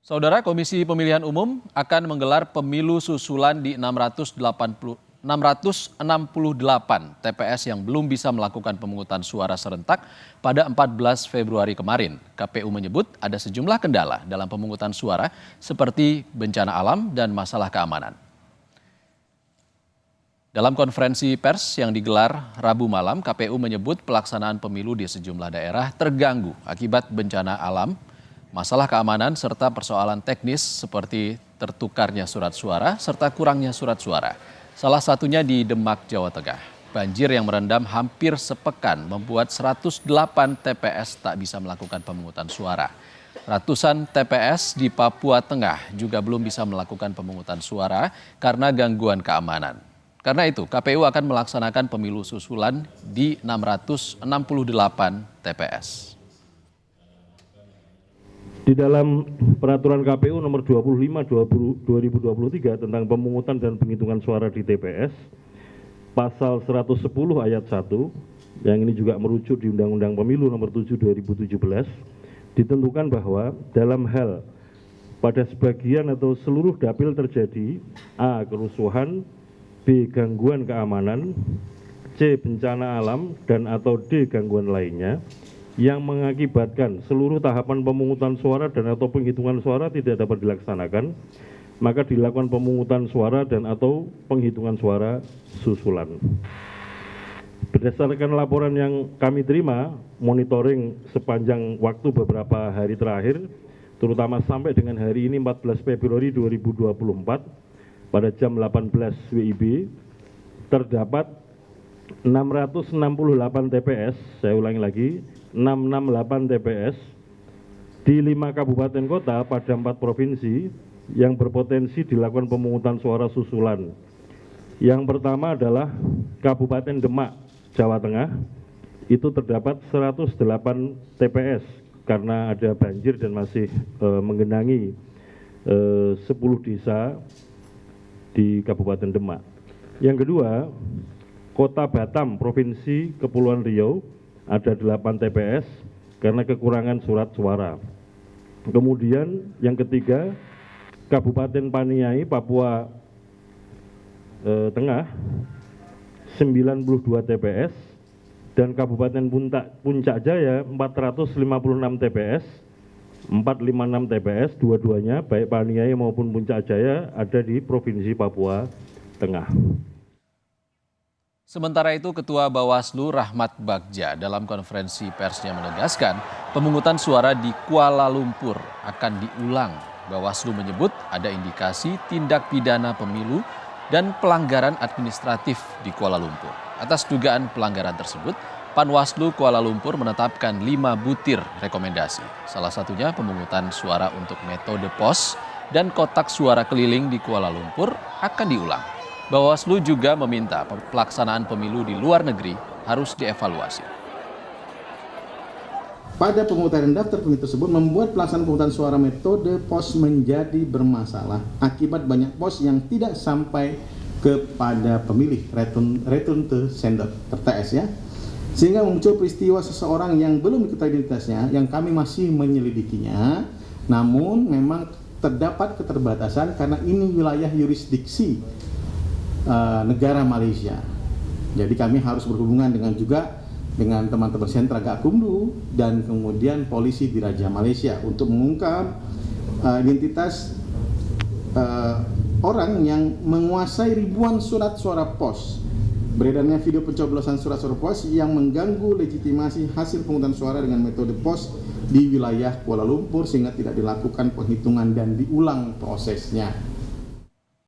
Saudara, Komisi Pemilihan Umum akan menggelar pemilu susulan di 668 TPS yang belum bisa melakukan pemungutan suara serentak pada 14 Februari kemarin. KPU menyebut ada sejumlah kendala dalam pemungutan suara seperti bencana alam dan masalah keamanan. Dalam konferensi pers yang digelar Rabu malam, KPU menyebut pelaksanaan pemilu di sejumlah daerah terganggu akibat bencana alam, masalah keamanan, serta persoalan teknis seperti tertukarnya surat suara serta kurangnya surat suara. Salah satunya di Demak, Jawa Tengah. Banjir yang merendam hampir sepekan membuat 108 TPS tak bisa melakukan pemungutan suara. Ratusan TPS di Papua Tengah juga belum bisa melakukan pemungutan suara karena gangguan keamanan. Karena itu, KPU akan melaksanakan pemilu susulan di 668 TPS. Di dalam peraturan KPU nomor 25 2023 tentang pemungutan dan penghitungan suara di TPS, pasal 110 ayat 1, yang ini juga merujuk di Undang-Undang Pemilu nomor 7 2017, ditentukan bahwa dalam hal pada sebagian atau seluruh dapil terjadi A. kerusuhan, B. gangguan keamanan, C. bencana alam, dan atau D. gangguan lainnya, yang mengakibatkan seluruh tahapan pemungutan suara dan atau penghitungan suara tidak dapat dilaksanakan, maka dilakukan pemungutan suara dan atau penghitungan suara susulan. Berdasarkan laporan yang kami terima, monitoring sepanjang waktu beberapa hari terakhir, terutama sampai dengan hari ini 14 Februari 2024, pada jam 18 WIB, terdapat 668 TPS, saya ulangi lagi, 668 TPS di 5 kabupaten kota pada 4 provinsi yang berpotensi dilakukan pemungutan suara susulan. Yang pertama adalah Kabupaten Demak, Jawa Tengah, itu terdapat 108 TPS karena ada banjir dan masih menggenangi 10 desa di Kabupaten Demak. Yang kedua, Kota Batam, Provinsi Kepulauan Riau, ada 8 TPS karena kekurangan surat suara. Kemudian yang ketiga, Kabupaten Paniai, Papua Tengah, 92 TPS, dan Kabupaten Puncak Jaya, 456 TPS, 456 TPS, dua-duanya baik Paniai maupun Puncak Jaya ada di Provinsi Papua Tengah. Sementara itu, Ketua Bawaslu Rahmat Bagja dalam konferensi persnya menegaskan pemungutan suara di Kuala Lumpur akan diulang. Bawaslu menyebut ada indikasi tindak pidana pemilu dan pelanggaran administratif di Kuala Lumpur. Atas dugaan pelanggaran tersebut, Panwaslu Kuala Lumpur menetapkan 5 butir rekomendasi. Salah satunya pemungutan suara untuk metode pos dan kotak suara keliling di Kuala Lumpur akan diulang. Bawaslu juga meminta pelaksanaan pemilu di luar negeri harus dievaluasi. Pada pemungutan daftar pemilih tersebut membuat pelaksanaan pemungutan suara metode pos menjadi bermasalah akibat banyak pos yang tidak sampai kepada pemilih return to sender (RTS) ya. Sehingga muncul peristiwa seseorang yang belum diketahui identitasnya, yang kami masih menyelidikinya, namun memang terdapat keterbatasan karena ini wilayah yurisdiksi negara Malaysia. Jadi kami harus berhubungan dengan teman-teman sentra Gakumdu dan kemudian polisi di Raja Malaysia untuk mengungkap identitas orang yang menguasai ribuan surat suara pos. Beredarnya video pencoblosan surat suara pos yang mengganggu legitimasi hasil pemungutan suara dengan metode pos di wilayah Kuala Lumpur sehingga tidak dilakukan penghitungan dan diulang prosesnya.